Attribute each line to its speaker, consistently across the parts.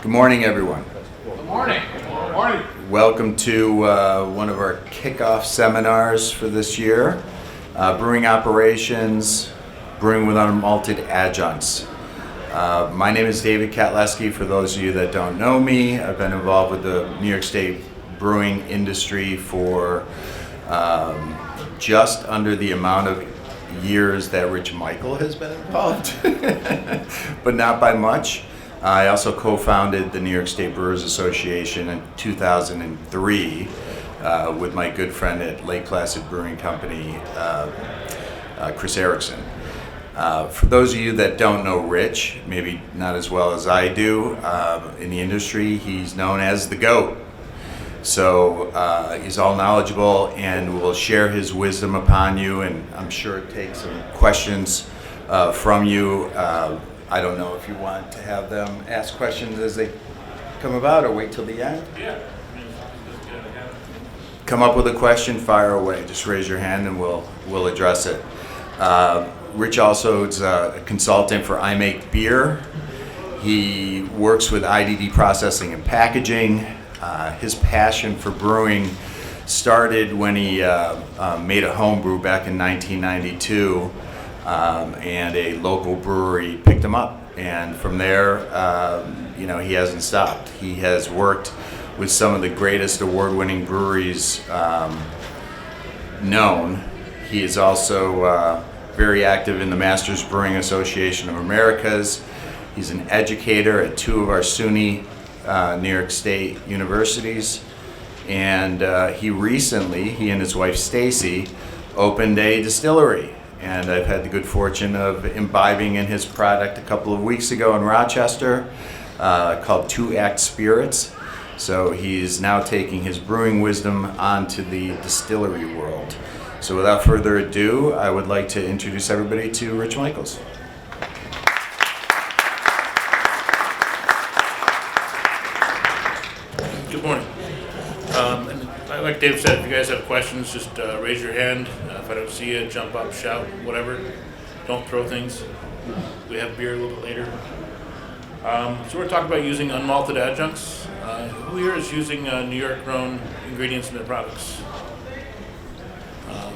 Speaker 1: Good morning, everyone.
Speaker 2: Good morning. Good morning.
Speaker 1: Welcome to one of our kickoff seminars for this year, Brewing Operations, Brewing with Unmalted Adjuncts. My name is David Katleski. For those of you that don't know me, I've been involved with the New York State brewing industry for just under the amount of years that Rich Michael has been involved, but not by much. I also co-founded the New York State Brewers Association in 2003 with my good friend at Lake Placid Brewing Company, Chris Erickson. For those of you that don't know Rich, maybe not as well as I do, in the industry, he's known as the GOAT. So he's all knowledgeable and will share his wisdom upon you, and I'm sure take some questions from you. I don't know if you want to have them ask questions as they come about or wait till the end.
Speaker 2: Yeah.
Speaker 1: Come up with a question, fire away. Just raise your hand and we'll address it. Rich also is a consultant for I Make Beer. He works with IDD processing and packaging. His passion for brewing started when he made a home brew back in 1992. And a local brewery picked him up, and from there, he hasn't stopped. He has worked with some of the greatest award-winning breweries known. He is also very active in the Masters Brewing Association of Americas. He's an educator at two of our SUNY New York State universities, and he and his wife Stacy opened a distillery. And I've had the good fortune of imbibing in his product a couple of weeks ago in Rochester called 2 Act Spirits. So he's now taking his brewing wisdom onto the distillery world. So without further ado, I would like to introduce everybody to Rich Michaels.
Speaker 2: Good morning. And like Dave said, if you guys have questions, just raise your hand. If I don't see you, jump up, shout, whatever. Don't throw things. We have beer a little bit later. So we're talking about using unmalted adjuncts. Who here is using New York-grown ingredients in their products?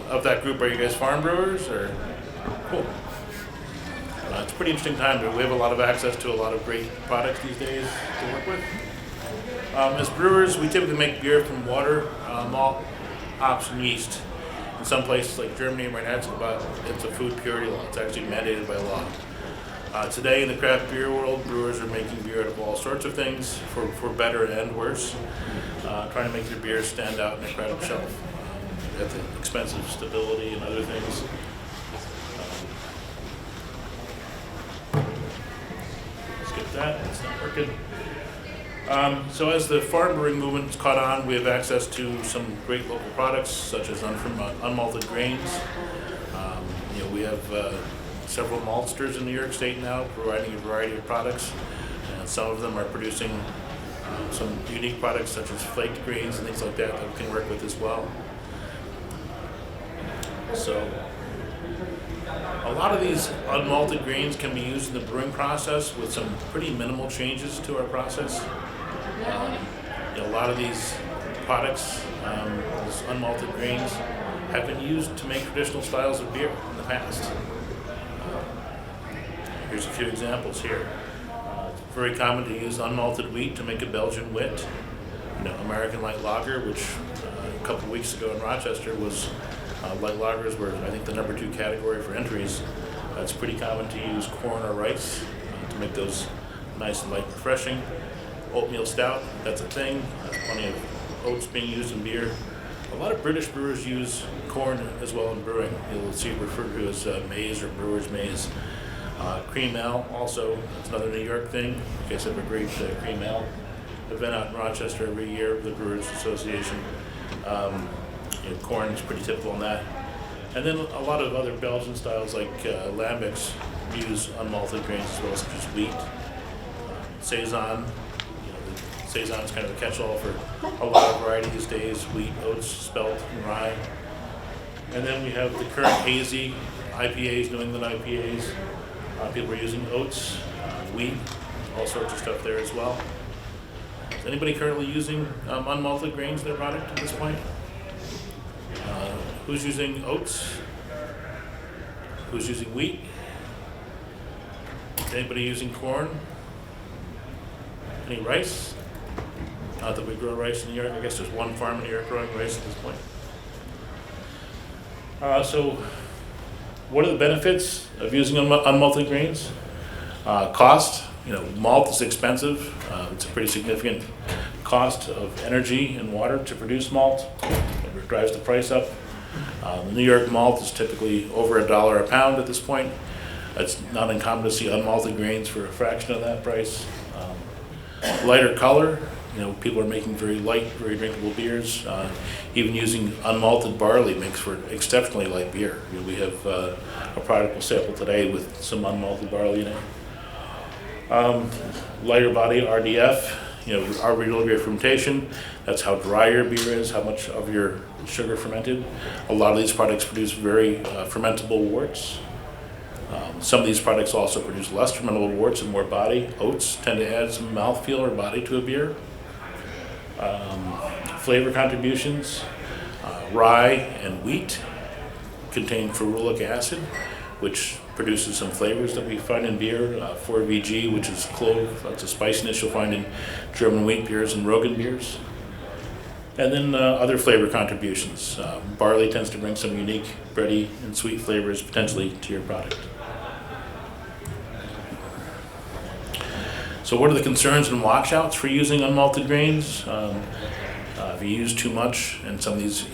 Speaker 2: Of that group, are you guys farm brewers or? Cool. It's a pretty interesting time. We have a lot of access to a lot of great products these days to work with. As brewers, we typically make beer from water, malt, hops, and yeast. In some places like Germany, right now it's a food purity law. It's actually mandated by law. Today in the craft beer world, brewers are making beer out of all sorts of things, for better and worse, trying to make their beer stand out in a crowded shelf at the expense of stability and other things. Skip that, it's not working. So as the farm brewing movement's caught on, we have access to some great local products, such as unmalted grains. We have several maltsters in New York State now, providing a variety of products. Some of them are producing some unique products, such as flaked grains and things like that we can work with as well. So a lot of these unmalted grains can be used in the brewing process with some pretty minimal changes to our process. A lot of these products, these unmalted grains, have been used to make traditional styles of beer in the past. Here's a few examples here. It's very common to use unmalted wheat to make a Belgian wit. American light lager, which a couple of weeks ago in Rochester was light lagers were, I think, the number 2 category for entries. It's pretty common to use corn or rice to make those nice and light and refreshing. Oatmeal stout, that's a thing. Plenty of oats being used in beer. A lot of British brewers use corn as well in brewing. You'll see it referred to as maize or brewer's maize. Cream ale, also, that's another New York thing. You guys have a great cream ale event out in Rochester every year with the Brewers Association. Corn is pretty typical in that. And then a lot of other Belgian styles like lambics use unmalted grains as well, such as wheat. Saison. Saison is kind of a catch-all for a lot of variety these days: wheat, oats, spelt, and rye. And then we have the current hazy IPAs, New England IPAs. People are using oats, wheat, all sorts of stuff there as well. Is anybody currently using unmalted grains in their product at this point? Who's using oats? Who's using wheat? Anybody using corn? Any rice? Not that we grow rice in New York. I guess there's one farm in New York growing rice at this point. So what are the benefits of using unmalted grains? Cost. Malt is expensive. It's a pretty significant cost of energy and water to produce malt. It drives the price up. New York malt is typically over $1 a pound at this point. It's not uncommon to see unmalted grains for a fraction of that price. Lighter color. People are making very light, very drinkable beers. Even using unmalted barley makes for exceptionally light beer. We have a product we'll sample today with some unmalted barley in it. Lighter body RDF, our regular fermentation. That's how dry your beer is, how much of your sugar fermented. A lot of these products produce very fermentable worts. Some of these products also produce less fermentable worts and more body. Oats tend to add some mouthfeel or body to a beer. Flavor contributions, rye and wheat contain ferulic acid, which produces some flavors that we find in beer. 4VG, which is clove, that's a spiciness you'll find in German wheat beers and Rogan beers. And then other flavor contributions. Barley tends to bring some unique bready and sweet flavors potentially to your product. So what are the concerns and watch-outs for using unmalted grains? If you use too much, and some of these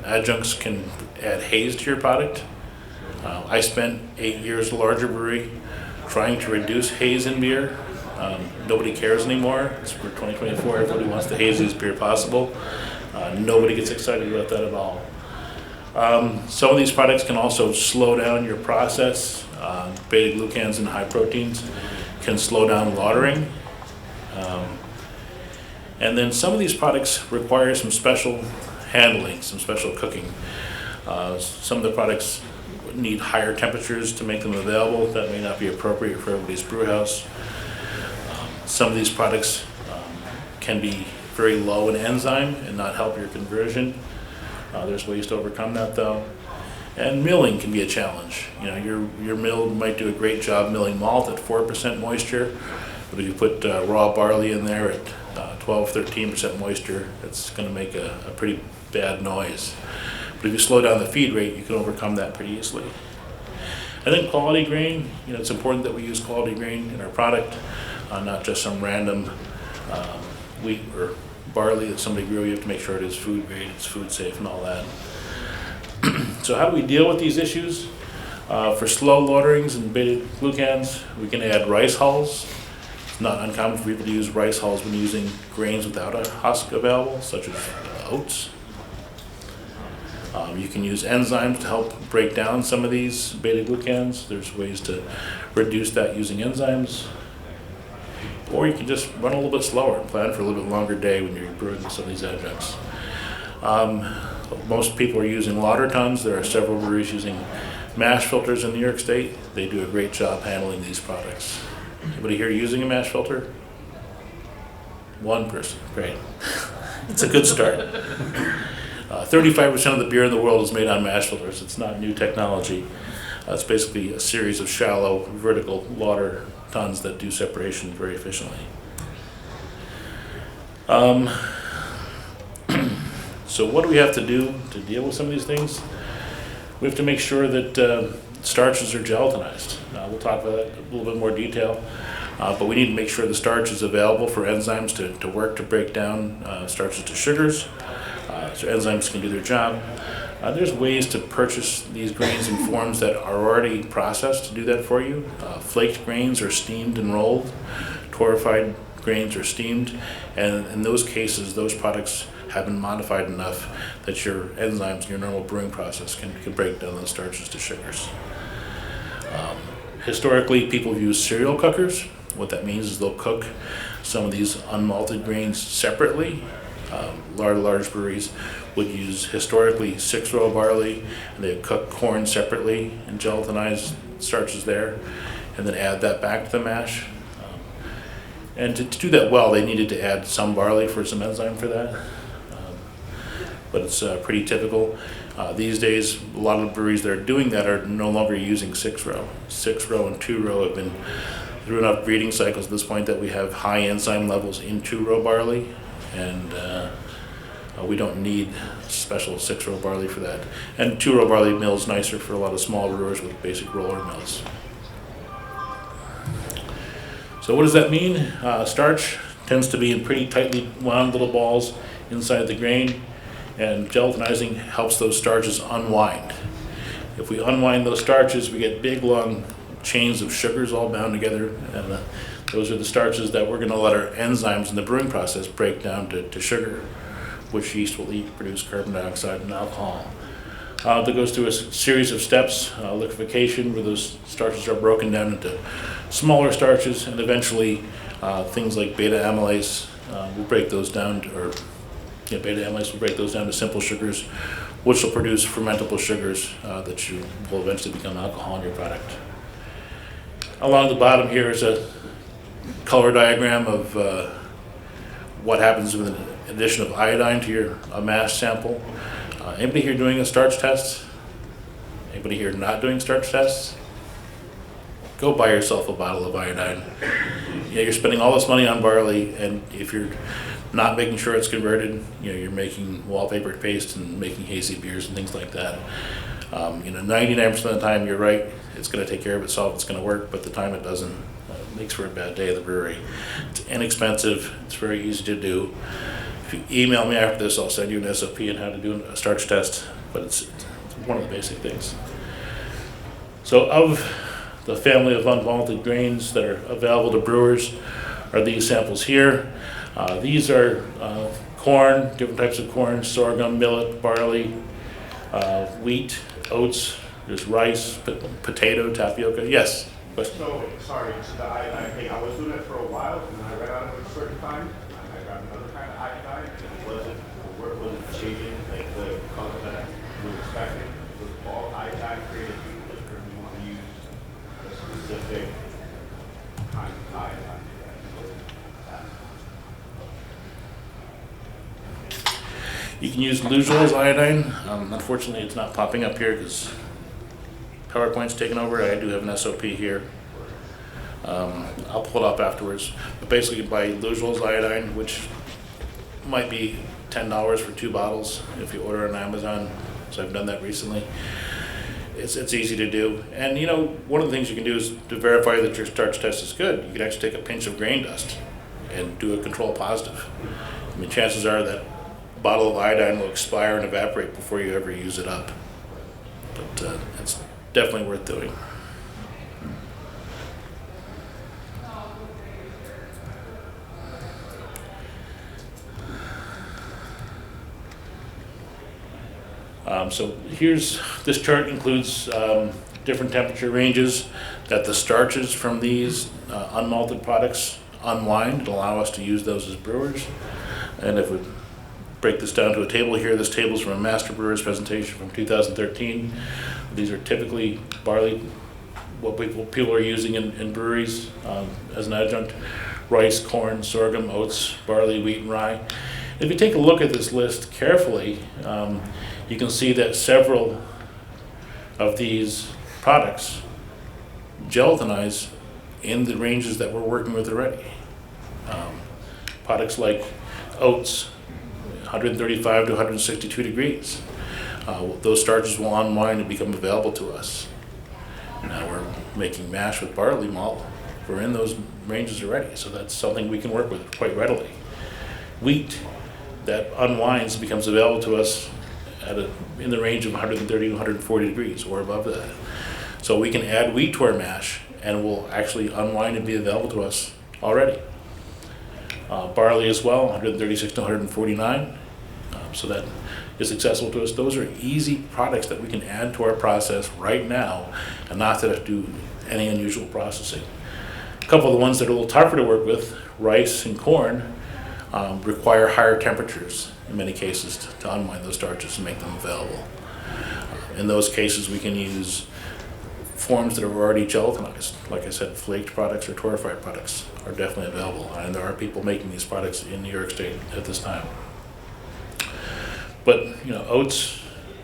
Speaker 2: adjuncts can add haze to your product. I spent 8 years at a larger brewery trying to reduce haze in beer. Nobody cares anymore. It's for 2024. Everybody wants the haziest beer possible. Nobody gets excited about that at all. Some of these products can also slow down your process. Beta-glucans and high proteins can slow down lautering. And then some of these products require some special handling, some special cooking. Some of the products need higher temperatures to make them available. That may not be appropriate for everybody's brew house. Some of these products can be very low in enzyme and not help your conversion. There's ways to overcome that though. And milling can be a challenge. Your mill might do a great job milling malt at 4% moisture, but if you put raw barley in there at 12-13% moisture, it's going to make a pretty bad noise. But if you slow down the feed rate, you can overcome that pretty easily. And then quality grain, it's important that we use quality grain in our product, not just some random wheat or barley that somebody grew. You have to make sure it is food grade, it's food safe and all that. So how do we deal with these issues? For slow lauterings and beta-glucans, we can add rice hulls. It's not uncommon for people to use rice hulls when using grains without a husk available, such as oats. You can use enzymes to help break down some of these beta-glucans. There's ways to reduce that using enzymes. Or you can just run a little bit slower and plan for a little bit longer day when you're brewing some of these adjuncts. Most people are using lauter tons. There are several breweries using mash filters in New York State. They do a great job handling these products. Anybody here using a mash filter? One person, great. It's a good start. 35% of the beer in the world is made on mash filters. It's not new technology. It's basically a series of shallow vertical lauter tons that do separation very efficiently. So what do we have to do to deal with some of these things? We have to make sure that starches are gelatinized. We'll talk about that in a little bit more detail. But we need to make sure the starch is available for enzymes to work to break down starches to sugars. So enzymes can do their job. There's ways to purchase these grains in forms that are already processed to do that for you. Flaked grains are steamed and rolled. Torrefied grains are steamed. And in those cases, those products have been modified enough that your enzymes in your normal brewing process can break down those starches to sugars. Historically, people have used cereal cookers. What that means is they'll cook some of these unmalted grains separately. Large breweries would use historically 6-row barley, and they'd cook corn separately and gelatinize starches there, and then add that back to the mash. And to do that well, they needed to add some barley for some enzyme for that. But it's pretty typical. These days, a lot of the breweries that are doing that are no longer using 6-row. 6-row and 2-row have been through enough breeding cycles at this point that we have high enzyme levels in 2-row barley, and we don't need special 6-row barley for that. And 2-row barley mill is nicer for a lot of small brewers with basic roller mills. So what does that mean? Starch tends to be in pretty tightly wound little balls inside the grain, and gelatinizing helps those starches unwind. If we unwind those starches, we get big long chains of sugars all bound together, and those are the starches that we're going to let our enzymes in the brewing process break down to sugar, which yeast will eat, produce carbon dioxide and alcohol. That goes through a series of steps, liquefaction, where those starches are broken down into smaller starches, and eventually things like beta amylase will break those down, beta amylase will break those down to simple sugars, which will produce fermentable sugars that you will eventually become alcohol in your product. Along the bottom here is a color diagram of what happens with an addition of iodine to your mash sample. Anybody here doing a starch test? Anybody here not doing starch tests? Go buy yourself a bottle of iodine. You're spending all this money on barley, and if you're not making sure it's converted, you're making wallpaper paste and making hazy beers and things like that. 99% of the time you're right, it's going to take care of itself, it's going to work, but the time it doesn't, it makes for a bad day at the brewery. It's inexpensive, it's very easy to do. If you email me after this, I'll send you an SOP on how to do a starch test, but it's one of the basic things. So of the family of unmalted grains that are available to brewers are these samples here. These are corn, different types of corn, sorghum, millet, barley, wheat, oats, there's rice, potato, tapioca. Yes? Question?
Speaker 3: So, sorry, so the iodine thing, I was doing it for a while, and then I ran out of it a certain time, and I got another kind of iodine, and was it changing, like the color that you were expecting? Was all iodine created equal, or do you want to use a specific kind of iodine?
Speaker 2: You can use Lugol's iodine. Unfortunately, it's not popping up here because PowerPoint's taken over. I do have an SOP here. I'll pull it up afterwards. But basically, you buy Lugol's iodine, which might be $10 for 2 bottles if you order on Amazon. So I've done that recently. It's easy to do. And one of the things you can do is to verify that your starch test is good. You can actually take a pinch of grain dust and do a control positive. I mean, chances are that bottle of iodine will expire and evaporate before you ever use it up. But it's definitely worth doing. So this chart includes different temperature ranges that the starches from these unmalted products unwind and allow us to use those as brewers. And if we break this down to a table here, this table is from a Master Brewer's presentation from 2013. These are typically barley, what people are using in breweries as an adjunct: rice, corn, sorghum, oats, barley, wheat, and rye. If you take a look at this list carefully, you can see that several of these products gelatinize in the ranges that we're working with already. Products like oats, 135 to 162 degrees. Those starches will unwind and become available to us. Now we're making mash with barley malt. We're in those ranges already, so that's something we can work with quite readily. Wheat that unwinds becomes available to us in the range of 130 to 140 degrees or above that. So we can add wheat to our mash and will actually unwind and be available to us already. Barley as well, 136 to 149. So that is accessible to us. Those are easy products that we can add to our process right now and not have to do any unusual processing. A couple of the ones that are a little tougher to work with, rice and corn, require higher temperatures in many cases to unwind those starches and make them available. In those cases, we can use forms that are already gelatinized. Like I said, flaked products or torrefied products are definitely available, and there are people making these products in New York State at this time. But oats,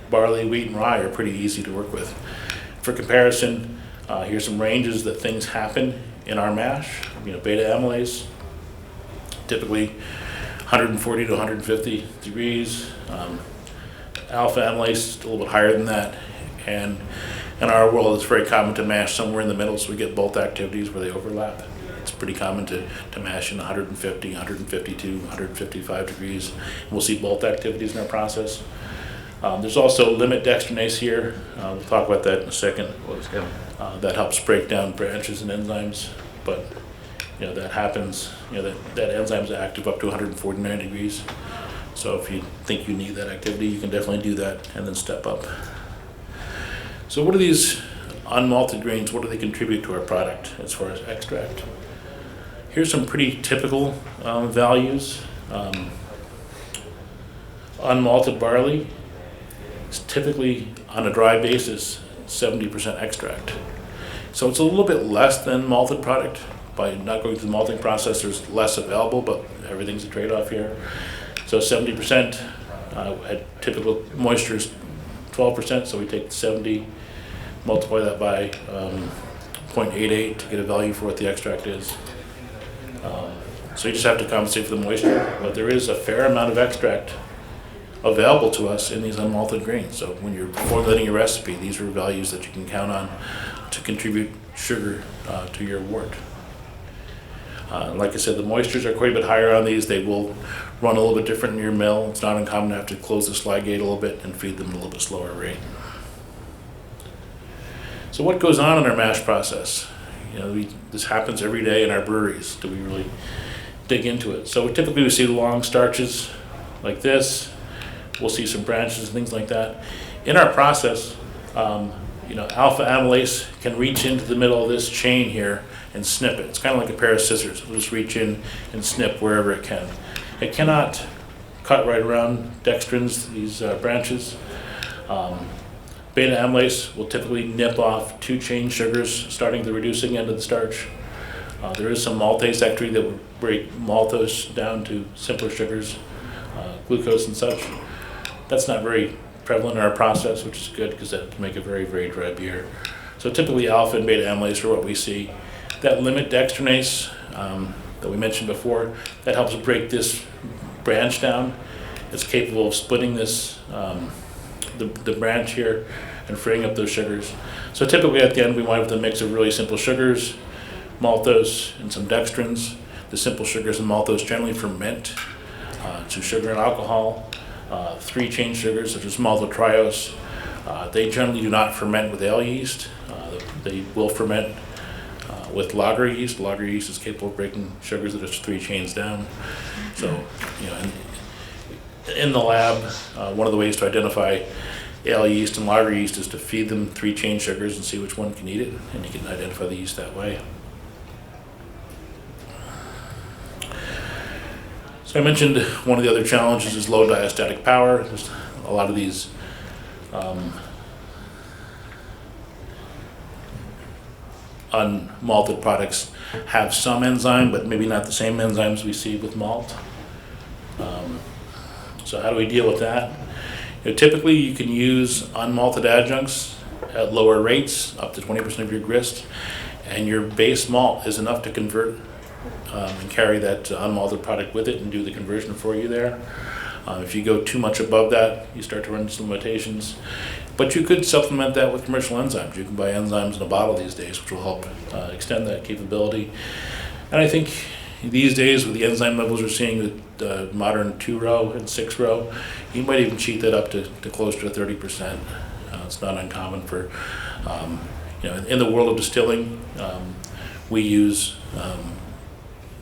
Speaker 2: barley, wheat, and rye are pretty easy to work with. For comparison, here's some ranges that things happen in our mash. Beta amylase, typically 140 to 150 degrees. Alpha amylase, a little bit higher than that. And in our world, it's very common to mash somewhere in the middle, so we get both activities where they overlap. It's pretty common to mash in 150, 152, 155 degrees. We'll see both activities in our process. There's also limit dextrinase here. We'll talk about that in a second. That helps break down branches and enzymes, but that happens. That enzyme is active up to 149 degrees. So if you think you need that activity, you can definitely do that and then step up. So what are these unmalted grains? What do they contribute to our product as far as extract? Here's some pretty typical values. Unmalted barley is typically, on a dry basis, 70% extract. So it's a little bit less than malted product. By not going through the malting process, there's less available, but everything's a trade-off here. So 70% at typical moisture is 12%, so we take 70, multiply that by 0.88 to get a value for what the extract is. So you just have to compensate for the moisture, but there is a fair amount of extract available to us in these unmalted grains. So when you're formulating your recipe, these are values that you can count on to contribute sugar to your wort. Like I said, the moistures are quite a bit higher on these. They will run a little bit different in your mill. It's not uncommon to have to close the slide gate a little bit and feed them at a little bit slower rate. So what goes on in our mash process? This happens every day in our breweries. Do we really dig into it? So typically we see long starches like this. We'll see some branches and things like that. In our process, alpha amylase can reach into the middle of this chain here and snip it. It's kind of like a pair of scissors. It'll just reach in and snip wherever it can. It cannot cut right around dextrins, these branches. Beta amylase will typically nip off 2 chain sugars, starting the reducing end of the starch. There is some maltase activity that will break maltose down to simpler sugars, glucose and such. That's not very prevalent in our process, which is good because that can make a very, very dry beer. So typically alpha and beta amylase are what we see. That limit dextrinase that we mentioned before, that helps break this branch down. It's capable of splitting this, the branch here and freeing up those sugars. So typically at the end we wind up with a mix of really simple sugars, maltose and some dextrins. The simple sugars and maltose generally ferment to sugar and alcohol. 3 chain sugars such as maltotriose, they generally do not ferment with ale yeast. They will ferment with lager yeast. Lager yeast is capable of breaking sugars that are 3 chains down. So, in the lab, one of the ways to identify ale yeast and lager yeast is to feed them 3 chain sugars and see which one can eat it, and you can identify the yeast that way. So I mentioned one of the other challenges is low diastatic power. There's a lot of these unmalted products have some enzyme, but maybe not the same enzymes we see with malt. So how do we deal with that? Typically you can use unmalted adjuncts at lower rates, up to 20% of your grist, and your base malt is enough to convert and carry that unmalted product with it and do the conversion for you there. If you go too much above that, you start to run into some limitations. But you could supplement that with commercial enzymes. You can buy enzymes in a bottle these days, which will help extend that capability. And I think these days, with the enzyme levels we're seeing with modern 2-row and 6-row, you might even cheat that up to close to 30%. It's not uncommon for, in the world of distilling, we use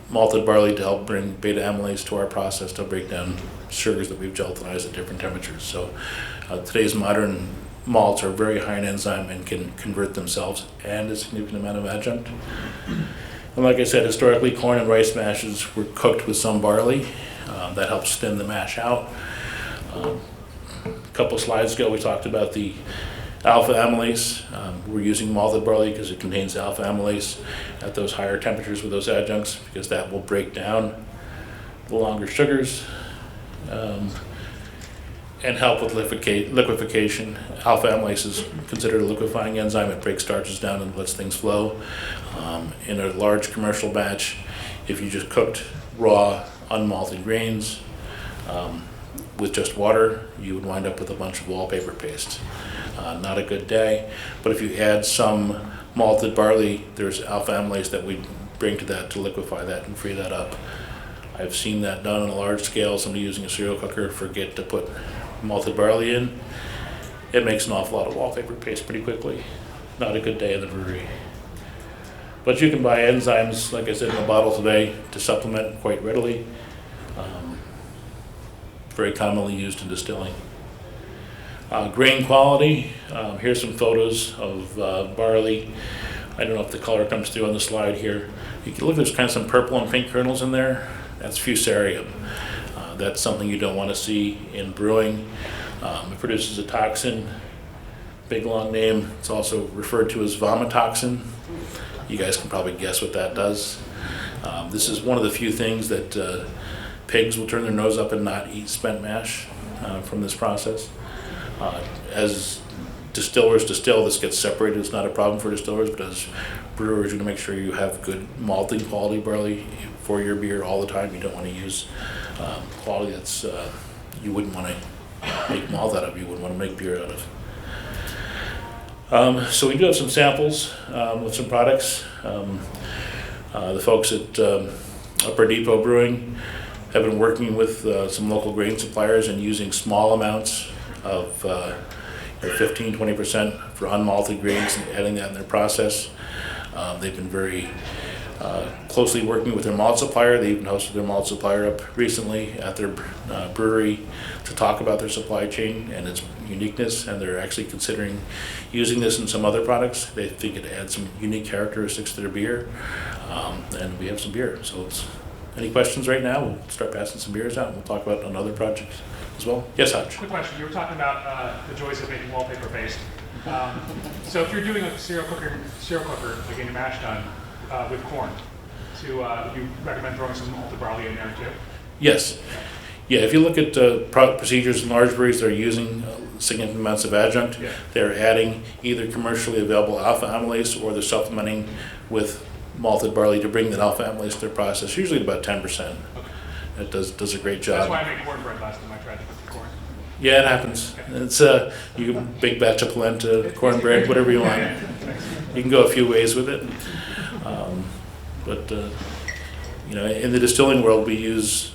Speaker 2: malted barley to help bring beta amylase to our process to break down sugars that we've gelatinized at different temperatures. So today's modern malts are very high in enzyme and can convert themselves and a significant amount of adjunct. And like I said, historically corn and rice mashes were cooked with some barley. That helps thin the mash out. A couple slides ago we talked about the Alpha amylase, we're using malted barley because it contains alpha amylase at those higher temperatures with those adjuncts, because that will break down the longer sugars and help with liquefaction. Alpha amylase is considered a liquefying enzyme. It breaks starches down and lets things flow. In a large commercial batch, if you just cooked raw unmalted grains with just water, you would wind up with a bunch of wallpaper paste. Not a good day, but if you add some malted barley, there's alpha amylase that we bring to that to liquefy that and free that up. I've seen that done on a large scale. Somebody using a cereal cooker forget to put malted barley in. It makes an awful lot of wallpaper paste pretty quickly. Not a good day in the brewery. But you can buy enzymes, like I said, in a bottle today to supplement quite readily. Very commonly used in distilling. Grain quality, here's some photos of barley. I don't know if the color comes through on the slide here. You can look, there's kind of some purple and pink kernels in there. That's fusarium. That's something you don't want to see in brewing. It produces a toxin, big long name. It's also referred to as vomitoxin. You guys can probably guess what that does. This is one of the few things that pigs will turn their nose up and not eat spent mash from this process. As distillers distill, this gets separated. It's not a problem for distillers, but as brewers, you want to make sure you have good malting quality barley for your beer all the time. You don't want to use quality that's you wouldn't want to make malt out of, you wouldn't want to make beer out of. So we do have some samples with some products. The folks at Upper Depot Brewing have been working with some local grain suppliers and using small amounts of 15-20% for unmalted grains and adding that in their process. They've been very closely working with their malt supplier. They even hosted their malt supplier up recently at their brewery to talk about their supply chain and its uniqueness, and they're actually considering using this in some other products. They think it adds some unique characteristics to their beer, and we have some beer. So any questions right now? We'll start passing some beers out and we'll talk about another project as well. Yes, Hutch?
Speaker 4: Quick question. You were talking about the joys of making wallpaper paste. So if you're doing a cereal cooker, like getting your mash done with corn, would you recommend throwing some malted barley in there too?
Speaker 2: Yes. Yeah, if you look at procedures in large breweries that are using significant amounts of adjunct, they're adding either commercially available alpha amylase or they're supplementing with malted barley to bring that alpha amylase to their process, usually about 10%. Okay. It does a great job.
Speaker 4: That's why I made cornbread last time I tried to cook the corn.
Speaker 2: Yeah, it happens. Okay. It's you can big batch of polenta, cornbread, whatever you want. You can go a few ways with it. But in the distilling world, we use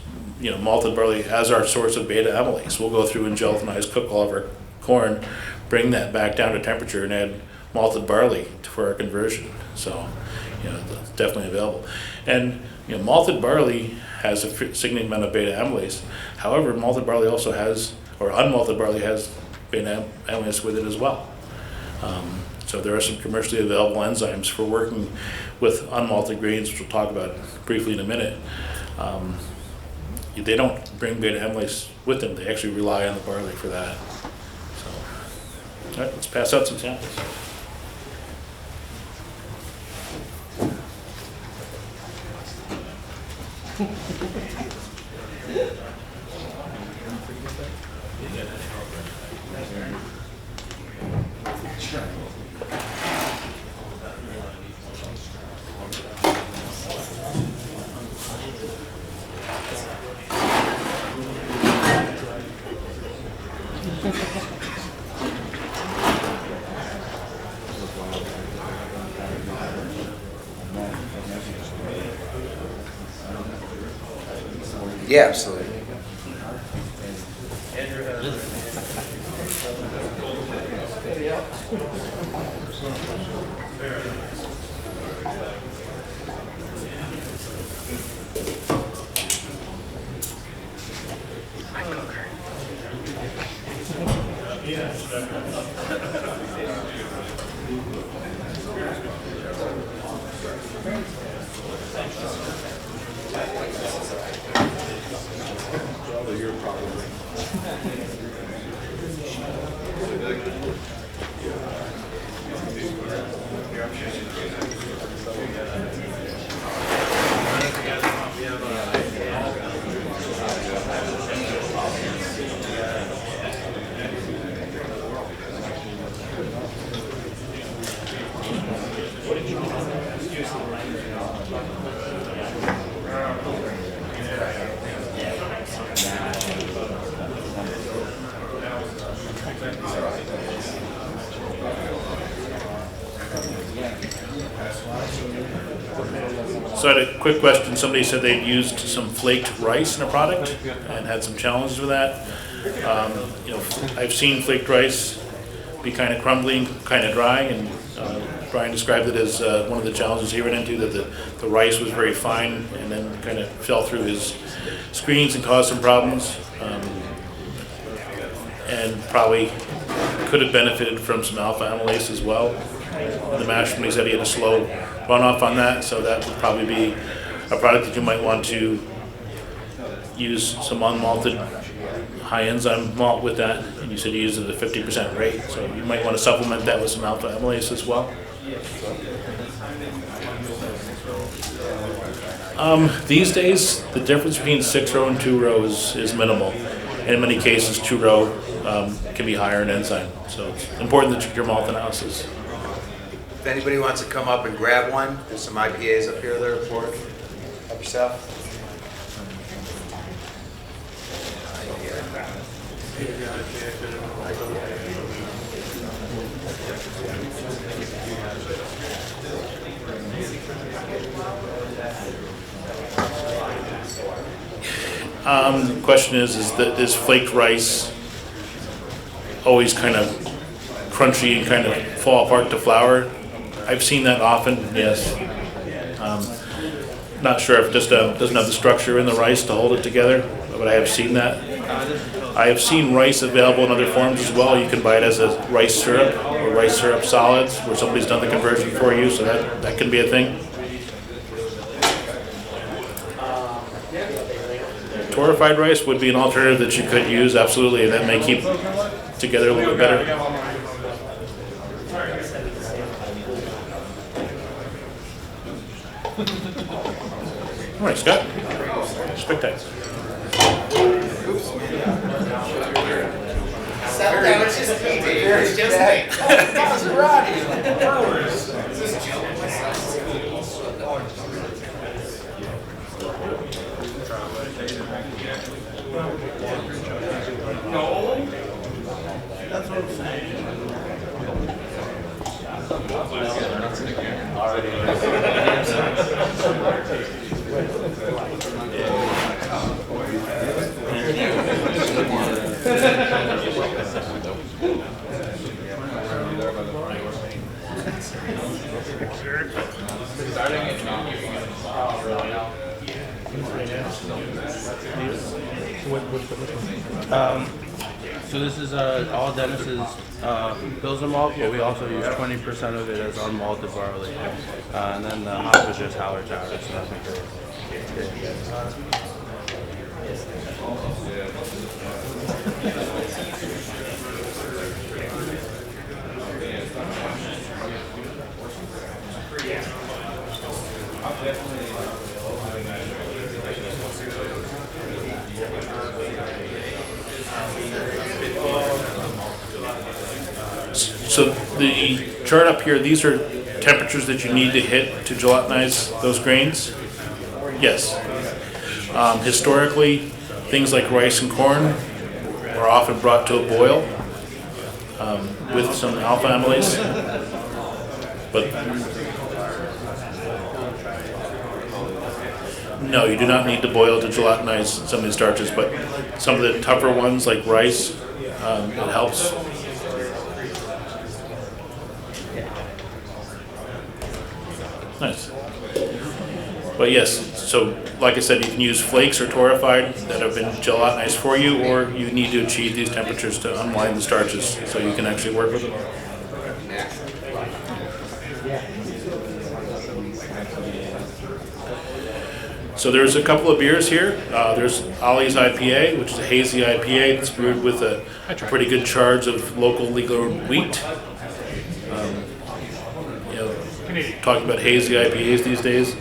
Speaker 2: malted barley as our source of beta amylase. We'll go through and gelatinize, cook all of our corn, bring that back down to temperature, and add malted barley for our conversion. So, it's definitely available. And malted barley has a significant amount of beta amylase. However, malted barley also has, or unmalted barley has beta amylase with it as well. So there are some commercially available enzymes for working with unmalted grains, which we'll talk about briefly in a minute. They don't bring beta amylase with them. They actually rely on the barley for that. So, all right, let's pass out some samples.
Speaker 1: Yeah, absolutely.
Speaker 2: So I had a quick question. Somebody said they'd used some flaked rice in a product and had some challenges with that. I've seen flaked rice be kind of crumbly and kind of dry, and Brian described it as one of the challenges he ran into, that the rice was very fine and then kind of fell through his screens and caused some problems, and probably could have benefited from some alpha amylase as well. The mash room, he said he had a slow runoff on that, so that would probably be a product that you might want to use some unmalted high enzyme malt with that, and you said you use it at a 50% rate, so you might want to supplement that with some alpha amylase as well. These days, the difference between 6-row and 2-row is minimal. In many cases, 2-row can be higher in enzyme, so it's important that you do your malt analysis.
Speaker 5: If anybody wants to come up and grab one, there's some IPAs up here there for it. Help yourself.
Speaker 2: The question is flaked rice always kind of crunchy and kind of fall apart to flour? I've seen that often, yes. Not sure if it just doesn't have the structure in the rice to hold it together, but I have seen that. I have seen rice available in other forms as well. You can buy it as a rice syrup or rice syrup solids where somebody's done the conversion for you, so that can be a thing. Torrefied rice would be an alternative that you could use, absolutely, and that may keep together a little bit better. All right, Scott. Spectate.
Speaker 5: Settle down, it's just me, Dave. It's just me.
Speaker 3: That's what I'm saying.
Speaker 6: So this is all Dennis's Pilsner malt, but we also use 20% of it as unmalted barley. And then the hop is just Howard Jowder, so nothing crazy.
Speaker 2: So the chart up here, these are temperatures that you need to hit to gelatinize those grains? Yes. Historically, things like rice and corn are often brought to a boil with some alpha amylase. But no, you do not need to boil to gelatinize some of these starches, but some of the tougher ones like rice, it helps. Nice. But yes, so like I said, you can use flakes or torrefied that have been gelatinized for you, or you need to achieve these temperatures to unwind the starches so you can actually work with them. So there's a couple of beers here. There's Ollie's IPA, which is a hazy IPA that's brewed with a pretty good charge of locally grown wheat. Talking about hazy IPAs these days.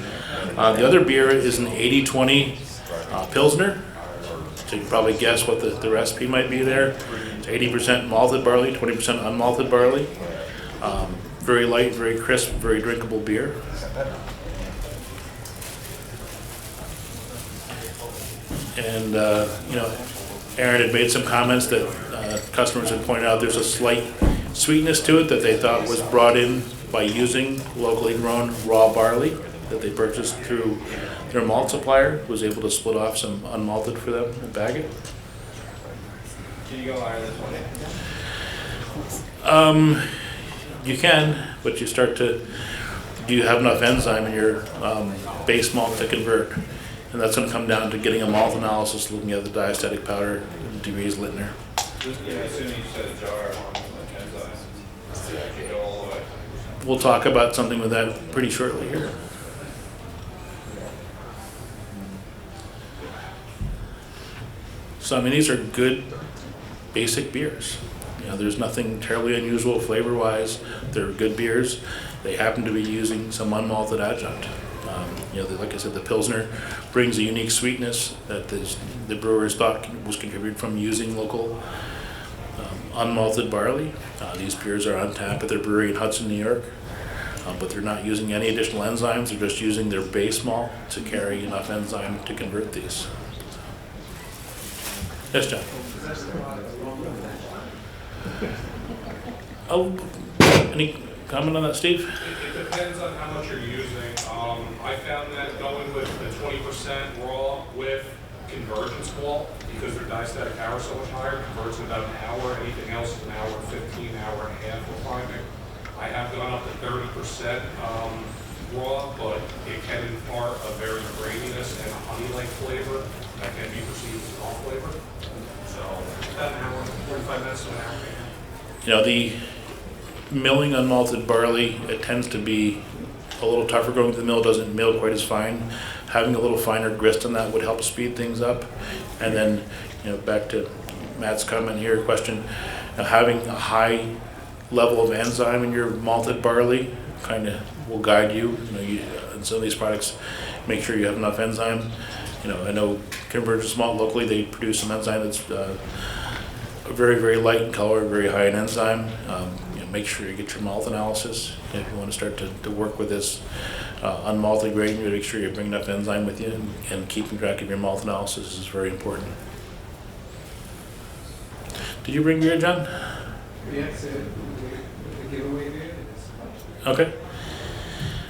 Speaker 2: The other beer is an 80-20 Pilsner. So you can probably guess what the recipe might be there. It's 80% malted barley, 20% unmalted barley. Very light, very crisp, very drinkable beer. And Aaron had made some comments that customers had pointed out there's a slight sweetness to it that they thought was brought in by using locally grown raw barley. that they purchased through their malt supplier, was able to split off some unmalted for them and bag it.
Speaker 3: Can you go higher than 20?
Speaker 2: You can, but you start to, do you have enough enzyme in your base malt to convert? And that's going to come down to getting a malt analysis, looking at the diastatic powder degrees Littner.
Speaker 3: Assuming you set a jar of enzymes, you go all the way.
Speaker 2: We'll talk about something with that pretty shortly here. So I mean, these are good basic beers. You know, there's nothing terribly unusual flavor-wise. They're good beers. They happen to be using some unmalted adjunct. You know, like I said, the Pilsner brings a unique sweetness that the brewers thought was contributed from using local unmalted barley. These beers are on tap at their brewery in Hudson, New York, but they're not using any additional enzymes. They're just using their base malt to carry enough enzyme to convert these. Yes, John? Oh, any comment on that, Steve?
Speaker 7: It depends on how much you're using. I found that going with the 20% raw with convergence malt, because their diastatic power is so much higher, converts in about an hour. Anything else is an hour, 15, hour and a half we're finding. I have gone up to 30% raw, but it can impart a very graininess and a honey-like flavor that can be perceived as malt flavor. So about an hour, 45 minutes to an hour and a half.
Speaker 2: You know, the milling unmalted barley, it tends to be a little tougher going to the mill, doesn't mill quite as fine. Having a little finer grist on that would help speed things up. And then, you know, back to Matt's comment here, question, having a high level of enzyme in your malted barley kind of will guide you. You know, in some of these products, make sure you have enough enzyme. You know, I know Convergence Malt locally, they produce some enzyme that's very, very light in color, very high in enzyme. You know, make sure you get your malt analysis. If you want to start to work with this unmalted grain, you make sure you bring enough enzyme with you, and keeping track of your malt analysis is very important. Did you bring beer, John?
Speaker 8: Yes, the giveaway beer.
Speaker 2: Okay.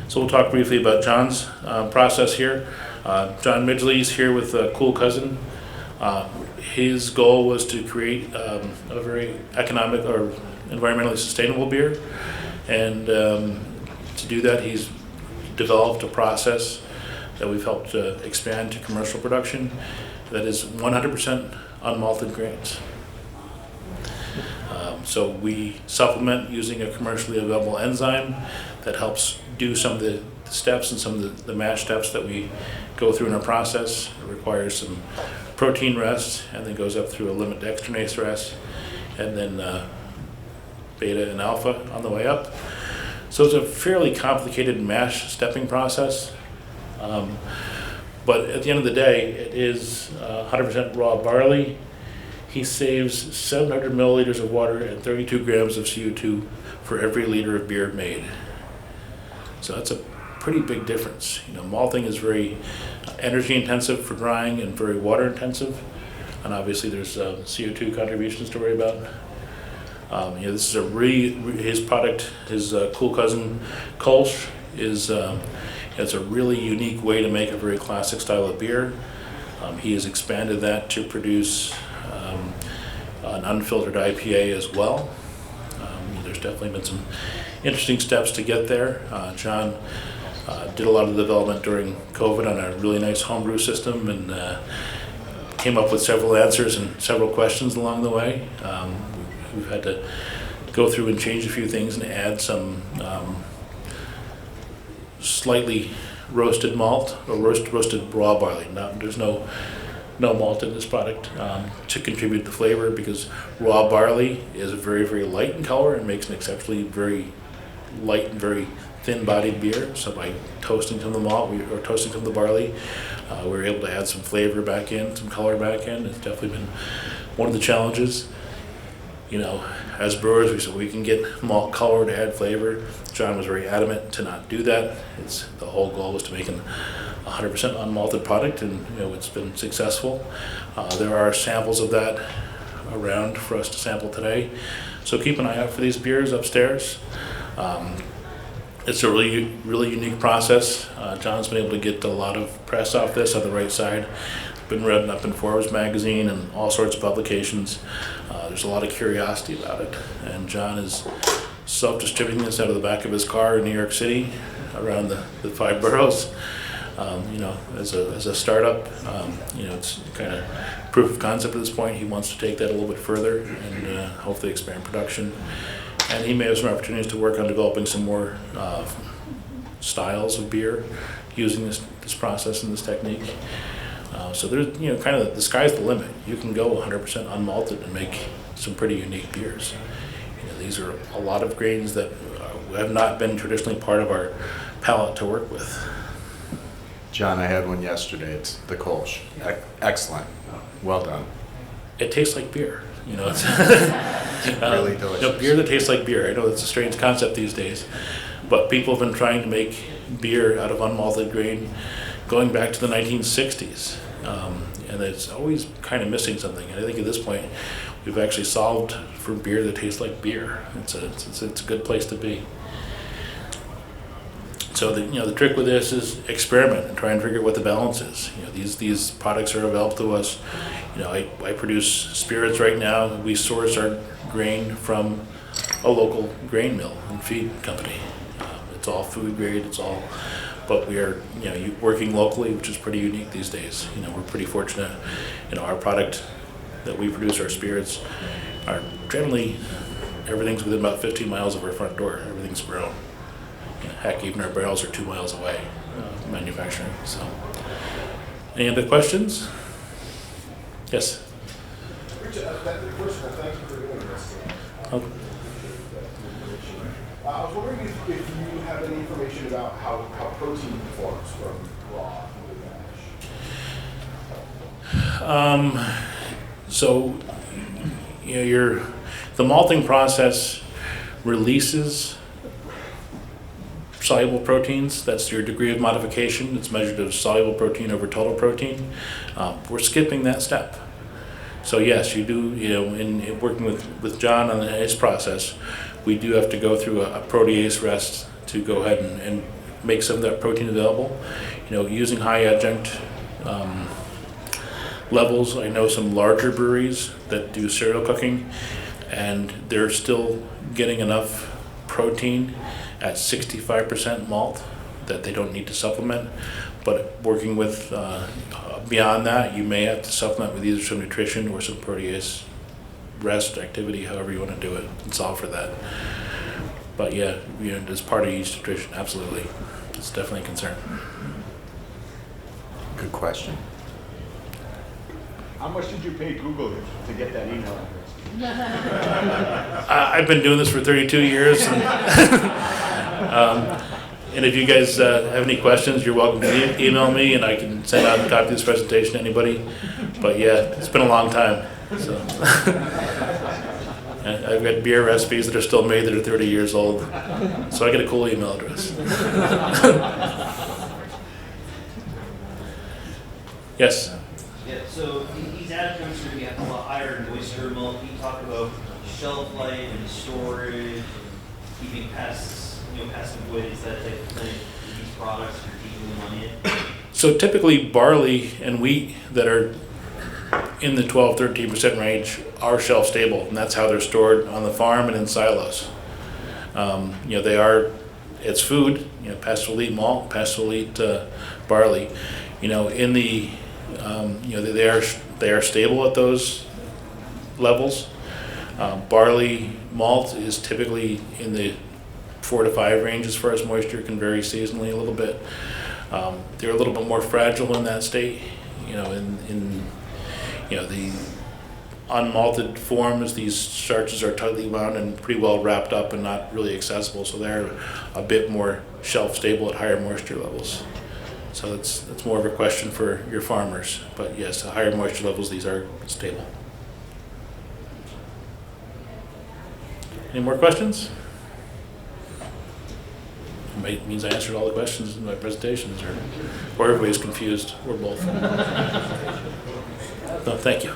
Speaker 2: So we'll talk briefly about John's process here. John Midgley's here with Cool Cousin. His goal was to create a very economic or environmentally sustainable beer, and to do that he's developed a process that we've helped expand to commercial production that is 100% unmalted grains. So we supplement using a commercially available enzyme that helps do some of the steps and some of the mash steps that we go through in our process. It requires some protein rest, and then goes up through a limit dextranase rest, and then beta and alpha on the way up. So it's a fairly complicated mash stepping process, but at the end of the day, it is 100% raw barley. He saves 700 milliliters of water and 32 grams of CO2 for every liter of beer made. So that's a pretty big difference. You know, malting is very energy intensive for drying and very water intensive, and obviously there's CO2 contributions to worry about. You know, this is his product, his Cool Cousin Kolsch is it's a really unique way to make a very classic style of beer. He has expanded that to produce an unfiltered IPA as well. There's definitely been some interesting steps to get there. John did a lot of development during COVID on a really nice homebrew system, and came up with several answers and several questions along the way. We've had to go through and change a few things and add some slightly roasted malt or roasted raw barley. There's no malt in this product to contribute the flavor, because raw barley is very, very light in color and makes an exceptionally very light and very thin-bodied beer. So by toasting some of the malt or toasting some of the barley, we were able to add some flavor back in, some color back in. It's definitely been one of the challenges. You know, as brewers, we said we can get malt color to add flavor. John was very adamant to not do that. The whole goal was to make an 100% unmalted product, and you know, it's been successful. There are samples of that around for us to sample today, so keep an eye out for these beers upstairs. It's a really unique process. John's been able to get a lot of press off this on the right side. Been written up in Forbes magazine and all sorts of publications. There's a lot of curiosity about it, and John is self-distributing this out of the back of his car in New York City, around the 5 boroughs. You know, as a startup, you know, it's kind of proof of concept at this point. He wants to take that a little bit further and hopefully expand production. And he may have some opportunities to work on developing some more styles of beer using this process and this technique. So there's, you know, kind of the sky's the limit. You can go 100% unmalted and make some pretty unique beers. You know, these are a lot of grains that have not been traditionally part of our palate to work with.
Speaker 1: John, I had one yesterday. It's the Kolsch. Excellent. Well done.
Speaker 2: It tastes like beer. You know, it's
Speaker 1: Really delicious.
Speaker 2: You know, beer that tastes like beer. I know it's a strange concept these days, but people have been trying to make beer out of unmalted grain going back to the 1960s, and it's always kind of missing something. And I think at this point, we've actually solved for beer that tastes like beer. It's a good place to be. So the trick with this is experiment and try and figure out what the balance is. You know, these products are available to us. You know, I produce spirits right now. We source our grain from a local grain mill and feed company. It's all food grade. But we are, you know, working locally, which is pretty unique these days. You know, we're pretty fortunate. You know, our product that we produce, our spirits, are generally everything's within about 15 miles of our front door. Everything's grown. Heck, even our barrels are 2 miles away, manufacturing. So, any other questions? Yes.
Speaker 3: First of all, thank you for doing this.
Speaker 2: Okay.
Speaker 3: I was wondering if you have any information about how protein forms from raw to mash.
Speaker 2: So, you know, the malting process releases soluble proteins. That's your degree of modification. It's measured as soluble protein over total protein. We're skipping that step. So yes, you do, you know, in working with John on his process, we do have to go through a protease rest to go ahead and make some of that protein available. You know, using high adjunct levels. I know some larger breweries that do cereal cooking, and they're still getting enough protein at 65% malt that they don't need to supplement. But working with beyond that, you may have to supplement with either some nutrition or some protease rest activity, however you want to do it, and solve for that. But yeah, you know, as part of yeast nutrition, absolutely, it's definitely a concern.
Speaker 1: Good question.
Speaker 9: How much did you pay Google to get that email address?
Speaker 2: I've been doing this for 32 years, and, and if you guys have any questions, you're welcome to email me, and I can send out a copy of this presentation to anybody. But yeah, it's been a long time. So I've got beer recipes that are still made that are 30 years old, so I get a cool email address. Yes.
Speaker 10: Yeah, so these adjuncts are going to have a lot higher moisture malt. Can you talk about shelf life and storage, keeping pests, pest avoidance, that type of thing, these products you're keeping them on in?
Speaker 2: So typically barley and wheat that are in the 12-13% range are shelf stable, and that's how they're stored on the farm and in silos. It's food. Pests will eat malt, pests will eat barley. In the they are stable at those levels. Barley malt is typically in the 4 to 5 range as far as moisture. Can vary seasonally a little bit. They're a little bit more fragile in that state. In the unmalted forms, these starches are tightly wound and pretty well wrapped up and not really accessible, so they're a bit more shelf stable at higher moisture levels. So that's more of a question for your farmers. But yes, at higher moisture levels, these are stable. Any more questions? It means I answered all the questions in my presentations, or everybody's confused, or both. No, thank you.